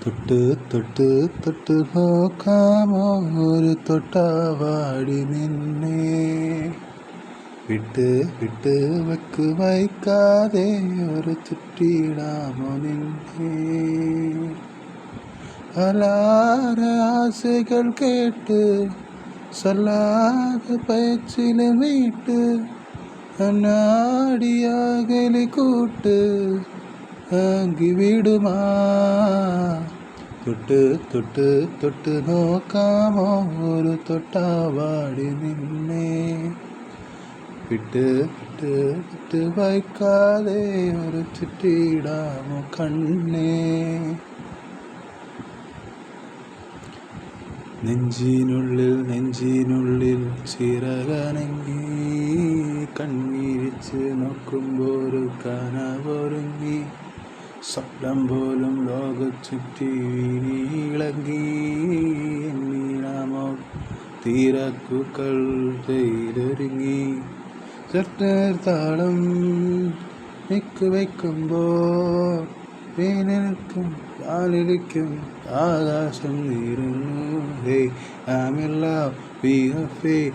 തൊട്ട് തൊട്ട് തൊട്ട് നോക്കാമോ ഒരു തൊട്ടാവാടി നിന്നെ വിട്ട് വിട്ട് വെക്ക് വയ്ക്കാതെ ഒരു ചുറ്റിയിടാമോ നിന്നെ അലാര ആശകൾ കേട്ട് சொல்லாத பயிற்சியில மீட்டு நாடியாகலி கூட்டு ஆங்கி விடுமா தொட்டு தொட்டு தொட்டு நோக்காமோ ஒரு தொட்டாவாடி நின்னே விட்டு விட்டு விட்டு வைக்காதே ஒரு சுற்றிடாமோ கண்ணே നെഞ്ചിനുള്ളിൽ ചിറകനങ്ങി കൺവീരിച്ച് നോക്കുമ്പോൾ കനവൊരുങ്ങി സ്വപ്നം പോലും ലോകച്ചുറ്റി വീണിളങ്ങി എന്നീണമോ തീരക്കുകൾ ചെയ്തൊരുങ്ങി താളം നിക്ക് വയ്ക്കുമ്പോൾ വീണിരിക്കും പാലിരിക്കും ആകാശം നീരുന്നു Hey, I'm in love, be a fake.